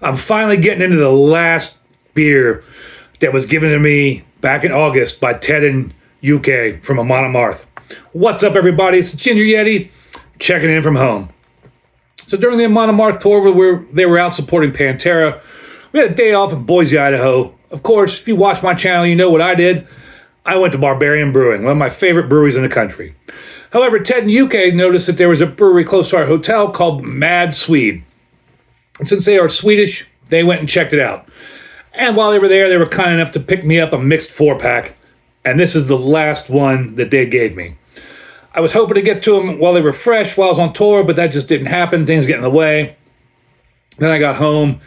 I'm finally getting into the last beer that was given to me back in August by Ted and Jocke from Amon Amarth. What's up, everybody? It's Ginger Yeti checking in from home. So during the Amon Amarth tour where they were out supporting Pantera, we had a day off in Boise, Idaho. Of course, if you watch my channel, you know what I did. I went to Barbarian Brewing, one of my favorite breweries in the country. However, Ted and Jocke noticed that there was a brewery close to our hotel called Mad Swede. And since they are Swedish, they went and checked it out. And while they were there, they were kind enough to pick me up a mixed 4-pack. And this is the last one that they gave me. I was hoping to get to them while they were fresh, while I was on tour, but that just didn't happen. Things get in the way. Then I got home,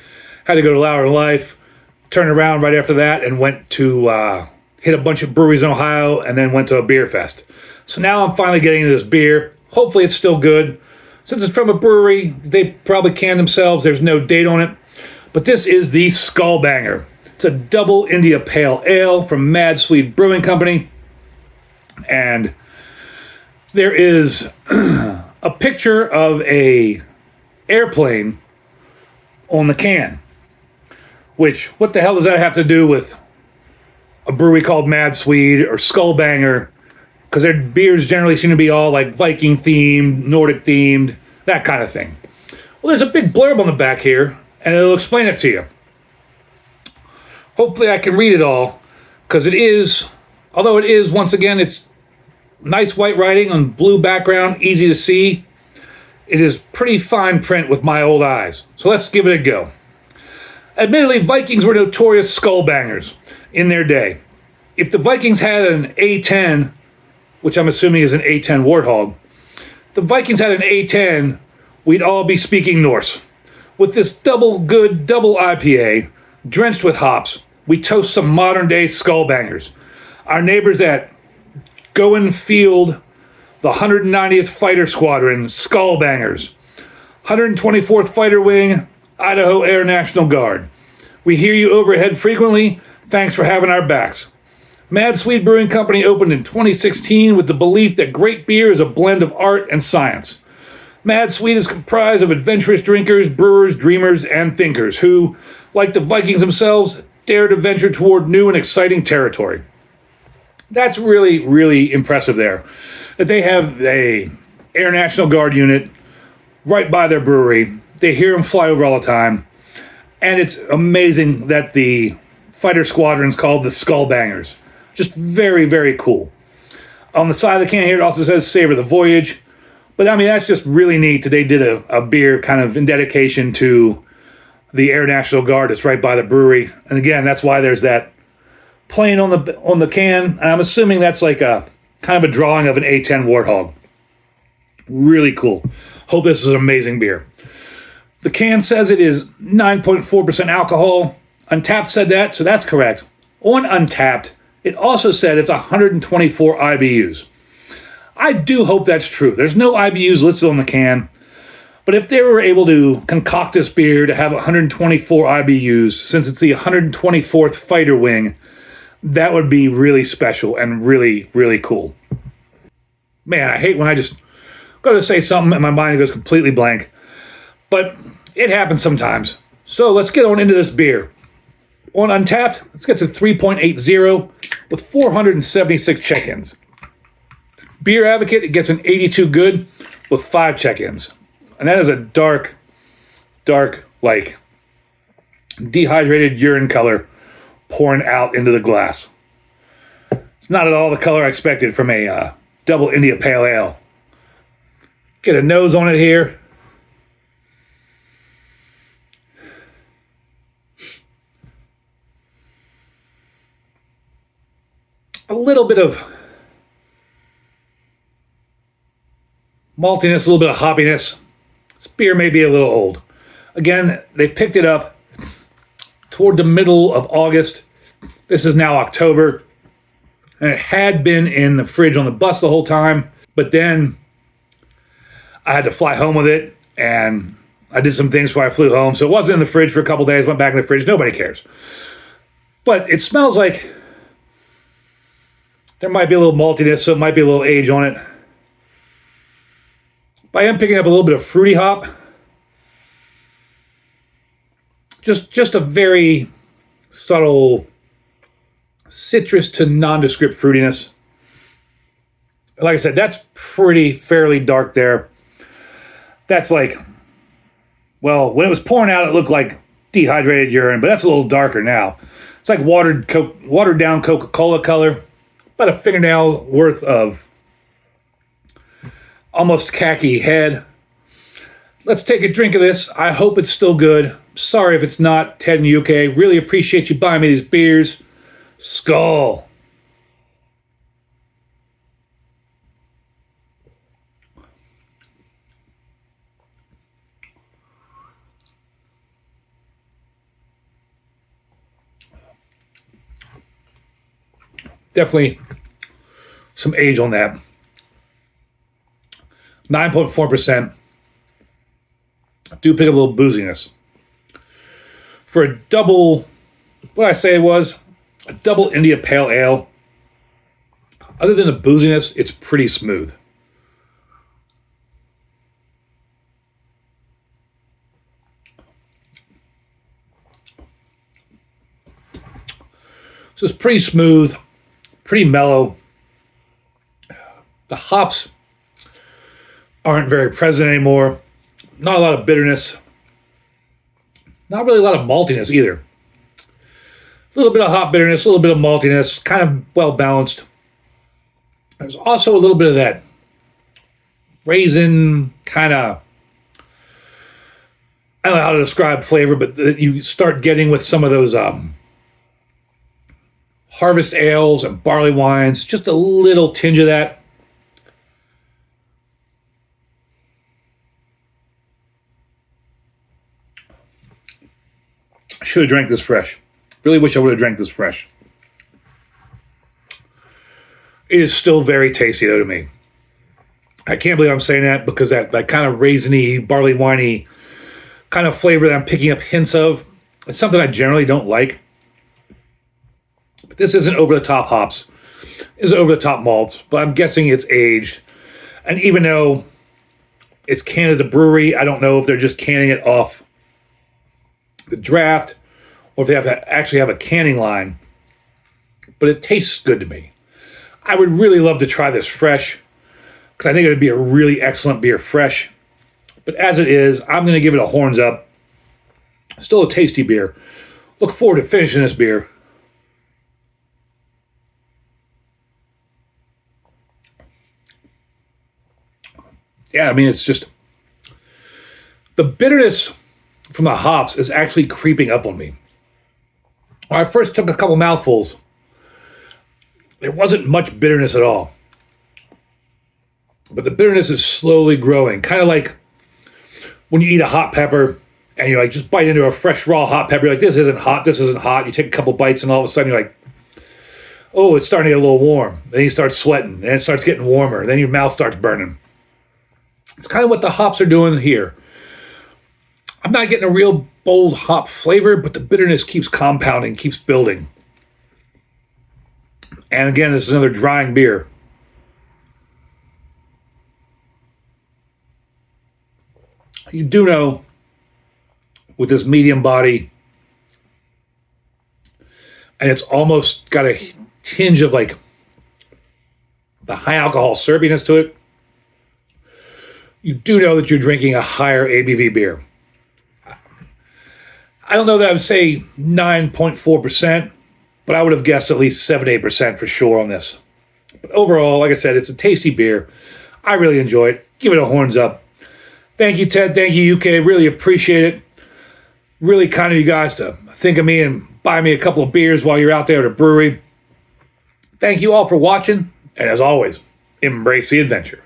had to go to Louder Life, turned around right after that, and went to hit a bunch of breweries in Ohio, and then went to a beer fest. So now I'm finally getting into this beer. Hopefully it's still good. Since it's from a brewery, they probably canned themselves. There's no date on it. But this is the Skullbanger. It's a double India Pale Ale from Mad Swede Brewing Company. And there is a picture of a airplane on the can. Which, what the hell does that have to do with a brewery called Mad Swede or Skullbanger? Because their beers generally seem to be all like Viking themed, Nordic themed, that kind of thing. Well, there's a big blurb on the back here, and it'll explain it to you. Hopefully I can read it all, because it is, although it is, once again, it's nice white writing on blue background, easy to see. It is pretty fine print with my old eyes. So let's give it a go. Admittedly, Vikings were notorious skullbangers in their day. If the Vikings had an A10, which I'm assuming is an A10 Warthog, the Vikings had an A10, we'd all be speaking Norse. With this double IPA, drenched with hops, we toast some modern-day skullbangers. Our neighbors at Goin Field, the 190th Fighter Squadron, Skullbangers. 124th Fighter Wing, Idaho Air National Guard. We hear you overhead frequently. Thanks for having our backs. Mad Swede Brewing Company opened in 2016 with the belief that great beer is a blend of art and science. Mad Swede is comprised of adventurous drinkers, brewers, dreamers, and thinkers who, like the Vikings themselves, dare to venture toward new and exciting territory. That's really, really impressive there. That they have a Air National Guard unit right by their brewery. They hear them fly over all the time. And it's amazing that the Fighter Squadron is called the Skullbangers. Just very, very cool. On the side of the can here, it also says Savor the Voyage. But I mean, that's just really neat that they did a beer kind of in dedication to the Air National Guard that's right by the brewery. And again, that's why there's that plane on the can. And I'm assuming that's like a kind of a drawing of an A10 Warthog. Really cool. Hope this is an amazing beer. The can says it is 9.4% alcohol. Untapped said that, so that's correct. On Untapped, it also said it's 124 IBUs. I do hope that's true. There's no IBUs listed on the can, but if they were able to concoct this beer to have 124 IBUs, since it's the 124th Fighter Wing, that would be really special and really, really cool. Man, I hate when I just go to say something and my mind goes completely blank, but it happens sometimes. So let's get on into this beer. On Untapped, let's get to 3.80 with 476 check-ins. Beer Advocate, it gets an 82 good with 5 check-ins. And that is a dark, like, dehydrated urine color pouring out into the glass. It's not at all the color I expected from a double India Pale Ale. Get a nose on it here. A little bit of maltiness, a little bit of hoppiness. This beer may be a little old. Again, they picked it up toward the middle of August. This is now October. And it had been in the fridge on the bus the whole time. But then I had to fly home with it. And I did some things before I flew home. So it wasn't in the fridge for a couple days. Went back in the fridge. Nobody cares. But it smells like there might be a little maltiness, so it might be a little age on it. But I am picking up a little bit of fruity hop. Just a very subtle citrus to nondescript fruitiness. Like I said, that's pretty fairly dark there. That's like, well, when it was pouring out, it looked like dehydrated urine, but that's a little darker now. It's like watered down Coca-Cola color, about a fingernail worth of almost khaki head. Let's take a drink of this. I hope it's still good. Sorry if it's not, Ted in the UK. Really appreciate you buying me these beers. Skull. Definitely some age on that. 9.4%. Do pick up a little booziness. For a double, what I say it was, a double India Pale Ale, other than the booziness, it's pretty smooth. So it's pretty smooth, pretty mellow. The hops aren't very present anymore. Not a lot of bitterness. Not really a lot of maltiness either. A little bit of hop bitterness, a little bit of maltiness, kind of well balanced. There's also a little bit of that raisin kind of, I don't know how to describe flavor, but that you start getting with some of those harvest ales and barley wines. Just a little tinge of that. Should have drank this fresh. Really wish I would have drank this fresh. It is still very tasty though to me. I can't believe I'm saying that because that kind of raisiny, barley winey kind of flavor that I'm picking up hints of. It's something I generally don't like. But this isn't over the top hops. This is over the top malts, but I'm guessing it's aged. And even though it's canned at the brewery, I don't know if they're just canning it off the draft or if they have to actually have a canning line. But it tastes good to me. I would really love to try this fresh because I think it would be a really excellent beer fresh. But as it is, I'm going to give it a horns up. Still a tasty beer. Look forward to finishing this beer. Yeah, I mean, it's just the bitterness from the hops is actually creeping up on me. When I first took a couple mouthfuls, there wasn't much bitterness at all. But the bitterness is slowly growing, kind of like when you eat a hot pepper and you like just bite into a fresh raw hot pepper. You're like, this isn't hot, this isn't hot. You take a couple bites and all of a sudden you're like, oh, it's starting to get a little warm. Then you start sweating and it starts getting warmer. Then your mouth starts burning. It's kind of what the hops are doing here. I'm not getting a real bold hop flavor, but the bitterness keeps compounding, keeps building. And again, this is another drying beer. You do know, with this medium body, and it's almost got a tinge of like the high alcohol syrupiness to it, you do know that you're drinking a higher ABV beer. I don't know that I would say 9.4%, but I would have guessed at least 7-8% for sure on this. But overall, like I said, it's a tasty beer. I really enjoy it. Give it a horns up. Thank you, Ted. Thank you, UK. Really appreciate it. Really kind of you guys to think of me and buy me a couple of beers while you're out there at a brewery. Thank you all for watching. And as always, embrace the adventure.